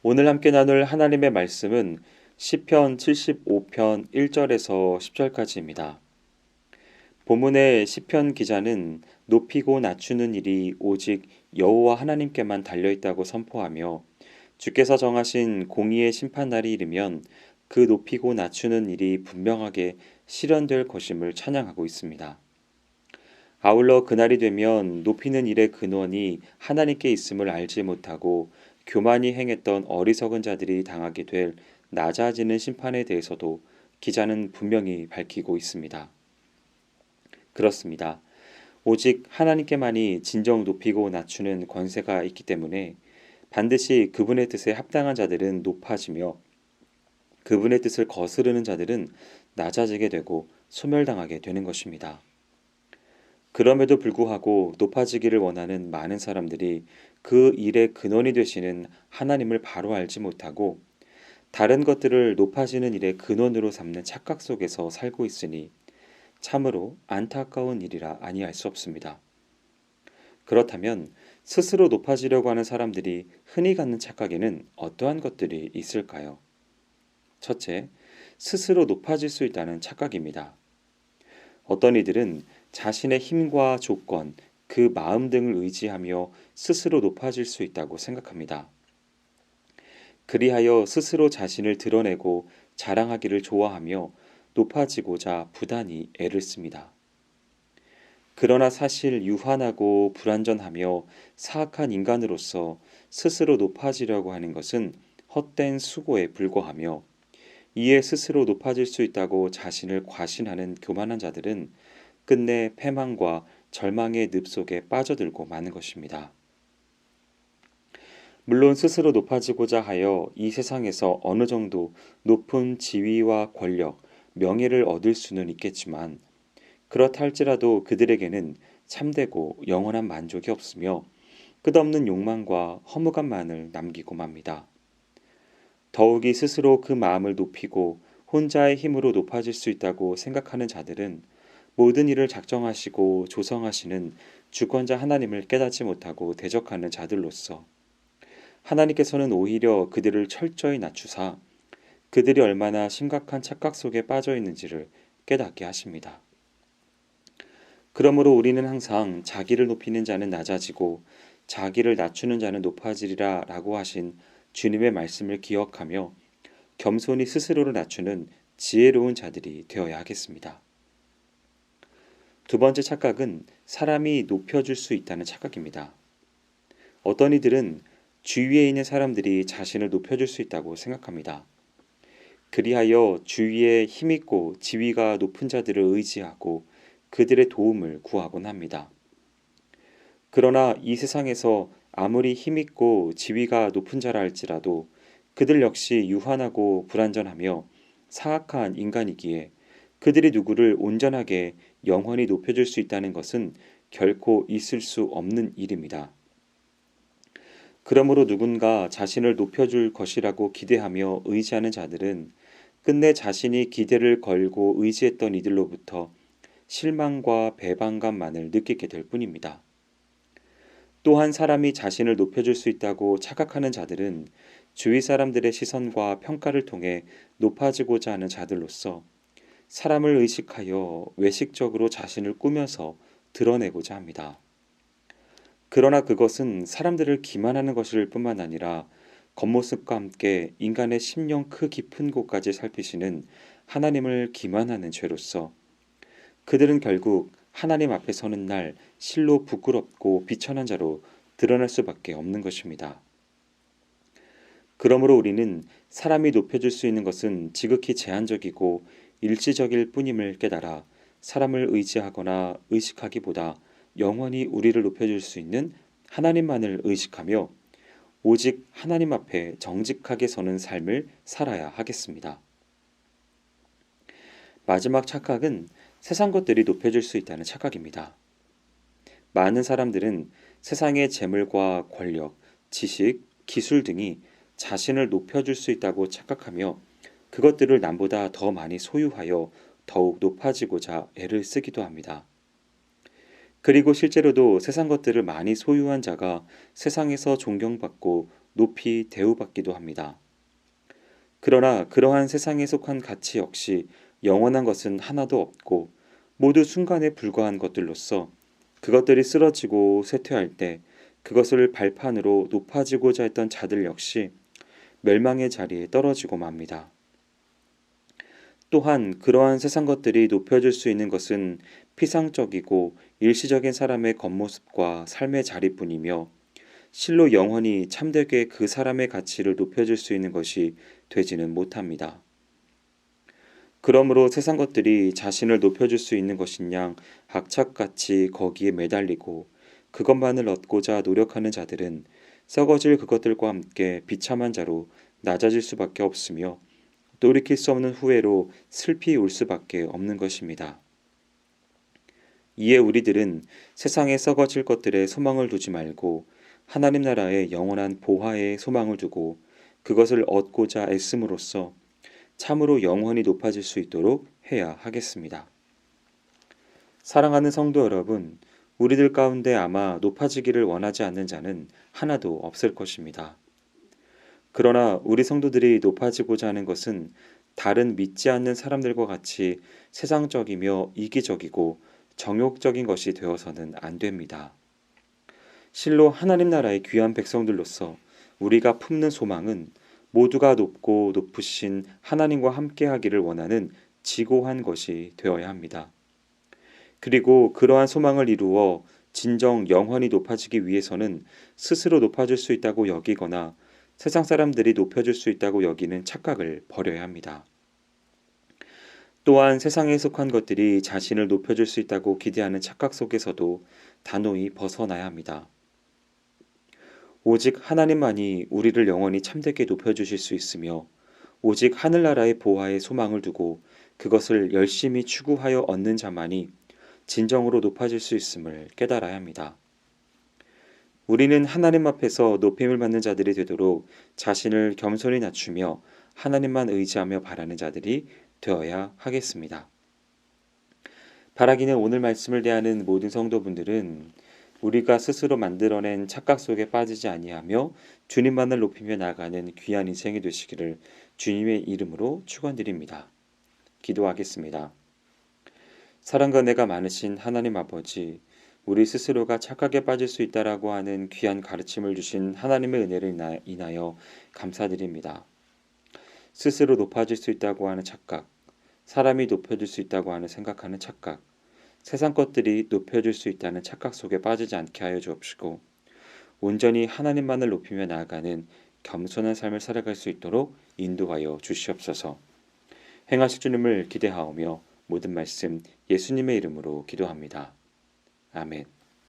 오늘 함께 나눌 하나님의 말씀은 시편 75편 1절에서 10절까지입니다. 본문의 시편 기자는 높이고 낮추는 일이 오직 여호와 하나님께만 달려 있다고 선포하며 주께서 정하신 공의의 심판날이 이르면 그 높이고 낮추는 일이 분명하게 실현될 것임을 찬양하고 있습니다. 아울러 그날이 되면 높이는 일의 근원이 하나님께 있음을 알지 못하고 교만이 행했던 어리석은 자들이 당하게 될 낮아지는 심판에 대해서도 기자는 분명히 밝히고 있습니다. 그렇습니다. 오직 하나님께만이 진정 높이고 낮추는 권세가 있기 때문에 반드시 그분의 뜻에 합당한 자들은 높아지며 그분의 뜻을 거스르는 자들은 낮아지게 되고 소멸당하게 되는 것입니다. 그럼에도 불구하고 높아지기를 원하는 많은 사람들이 그 일의 근원이 되시는 하나님을 바로 알지 못하고 다른 것들을 높아지는 일의 근원으로 삼는 착각 속에서 살고 있으니 참으로 안타까운 일이라 아니할 수 없습니다. 그렇다면 스스로 높아지려고 하는 사람들이 흔히 갖는 착각에는 어떠한 것들이 있을까요? 첫째, 스스로 높아질 수 있다는 착각입니다. 어떤 이들은 자신의 힘과 조건, 그 마음 등을 의지하며 스스로 높아질 수 있다고 생각합니다. 그리하여 스스로 자신을 드러내고 자랑하기를 좋아하며 높아지고자 부단히 애를 씁니다. 그러나 사실 유한하고 불완전하며 사악한 인간으로서 스스로 높아지려고 하는 것은 헛된 수고에 불과하며 이에 스스로 높아질 수 있다고 자신을 과신하는 교만한 자들은 끝내 패망과 절망의 늪 속에 빠져들고 마는 것입니다. 물론 스스로 높아지고자 하여 이 세상에서 어느 정도 높은 지위와 권력, 명예를 얻을 수는 있겠지만 그렇다 할지라도 그들에게는 참되고 영원한 만족이 없으며 끝없는 욕망과 허무감만을 남기고 맙니다. 더욱이 스스로 그 마음을 높이고 혼자의 힘으로 높아질 수 있다고 생각하는 자들은 모든 일을 작정하시고 조성하시는 주권자 하나님을 깨닫지 못하고 대적하는 자들로서 하나님께서는 오히려 그들을 철저히 낮추사 그들이 얼마나 심각한 착각 속에 빠져 있는지를 깨닫게 하십니다. 그러므로 우리는 항상 자기를 높이는 자는 낮아지고 자기를 낮추는 자는 높아지리라 라고 하신 주님의 말씀을 기억하며 겸손히 스스로를 낮추는 지혜로운 자들이 되어야 하겠습니다. 두 번째 착각은 사람이 높여줄 수 있다는 착각입니다. 어떤 이들은 주위에 있는 사람들이 자신을 높여줄 수 있다고 생각합니다. 그리하여 주위에 힘있고 지위가 높은 자들을 의지하고 그들의 도움을 구하곤 합니다. 그러나 이 세상에서 아무리 힘있고 지위가 높은 자라 할지라도 그들 역시 유한하고 불완전하며 사악한 인간이기에 그들이 누구를 온전하게 영원히 높여줄 수 있다는 것은 결코 있을 수 없는 일입니다. 그러므로 누군가 자신을 높여줄 것이라고 기대하며 의지하는 자들은 끝내 자신이 기대를 걸고 의지했던 이들로부터 실망과 배반감만을 느끼게 될 뿐입니다. 또한 사람이 자신을 높여줄 수 있다고 착각하는 자들은 주위 사람들의 시선과 평가를 통해 높아지고자 하는 자들로서 사람을 의식하여 외식적으로 자신을 꾸며서 드러내고자 합니다. 그러나 그것은 사람들을 기만하는 것일 뿐만 아니라 겉모습과 함께 인간의 심령 깊은 곳까지 살피시는 하나님을 기만하는 죄로서 그들은 결국 하나님 앞에 서는 날 실로 부끄럽고 비천한 자로 드러날 수밖에 없는 것입니다. 그러므로 우리는 사람이 높여줄 수 있는 것은 지극히 제한적이고 일시적일 뿐임을 깨달아 사람을 의지하거나 의식하기보다 영원히 우리를 높여줄 수 있는 하나님만을 의식하며 오직 하나님 앞에 정직하게 서는 삶을 살아야 하겠습니다. 마지막 착각은 세상 것들이 높여줄 수 있다는 착각입니다. 많은 사람들은 세상의 재물과 권력, 지식, 기술 등이 자신을 높여줄 수 있다고 착각하며 그것들을 남보다 더 많이 소유하여 더욱 높아지고자 애를 쓰기도 합니다. 그리고 실제로도 세상 것들을 많이 소유한 자가 세상에서 존경받고 높이 대우받기도 합니다. 그러나 그러한 세상에 속한 가치 역시 영원한 것은 하나도 없고 모두 순간에 불과한 것들로서 그것들이 쓰러지고 쇠퇴할 때 그것을 발판으로 높아지고자 했던 자들 역시 멸망의 자리에 떨어지고 맙니다. 또한 그러한 세상 것들이 높여줄 수 있는 것은 피상적이고 일시적인 사람의 겉모습과 삶의 자리뿐이며 실로 영원히 참되게 그 사람의 가치를 높여줄 수 있는 것이 되지는 못합니다. 그러므로 세상 것들이 자신을 높여줄 수 있는 것인양 악착같이 거기에 매달리고 그것만을 얻고자 노력하는 자들은 썩어질 그것들과 함께 비참한 자로 낮아질 수밖에 없으며 돌이킬 수 없는 후회로 슬피 울 수밖에 없는 것입니다. 이에 우리들은 세상에 썩어질 것들에 소망을 두지 말고 하나님 나라의 영원한 보화에 소망을 두고 그것을 얻고자 애씀으로써 참으로 영원히 높아질 수 있도록 해야 하겠습니다. 사랑하는 성도 여러분, 우리들 가운데 아마 높아지기를 원하지 않는 자는 하나도 없을 것입니다. 그러나 우리 성도들이 높아지고자 하는 것은 다른 믿지 않는 사람들과 같이 세상적이며 이기적이고 정욕적인 것이 되어서는 안 됩니다. 실로 하나님 나라의 귀한 백성들로서 우리가 품는 소망은 모두가 높고 높으신 하나님과 함께하기를 원하는 지고한 것이 되어야 합니다. 그리고 그러한 소망을 이루어 진정 영원히 높아지기 위해서는 스스로 높아질 수 있다고 여기거나 세상 사람들이 높여줄 수 있다고 여기는 착각을 버려야 합니다. 또한 세상에 속한 것들이 자신을 높여줄 수 있다고 기대하는 착각 속에서도 단호히 벗어나야 합니다. 오직 하나님만이 우리를 영원히 참되게 높여주실 수 있으며 오직 하늘나라의 보화에 소망을 두고 그것을 열심히 추구하여 얻는 자만이 진정으로 높아질 수 있음을 깨달아야 합니다. 우리는 하나님 앞에서 높임을 받는 자들이 되도록 자신을 겸손히 낮추며 하나님만 의지하며 바라는 자들이 되어야 하겠습니다. 바라기는 오늘 말씀을 대하는 모든 성도분들은 우리가 스스로 만들어낸 착각 속에 빠지지 아니하며 주님만을 높이며 나아가는 귀한 인생이 되시기를 주님의 이름으로 축원드립니다. 기도하겠습니다. 사랑과 은혜가 많으신 하나님 아버지, 우리 스스로가 착각에 빠질 수 있다라고 하는 귀한 가르침을 주신 하나님의 은혜를 인하여 감사드립니다. 스스로 높아질 수 있다고 하는 착각, 사람이 높여줄 수 있다고 하는 생각하는 착각, 세상 것들이 높여줄 수 있다는 착각 속에 빠지지 않게 하여 주옵시고 온전히 하나님만을 높이며 나아가는 겸손한 삶을 살아갈 수 있도록 인도하여 주시옵소서. 행하실 주님을 기대하오며 모든 말씀 예수님의 이름으로 기도합니다. 아멘.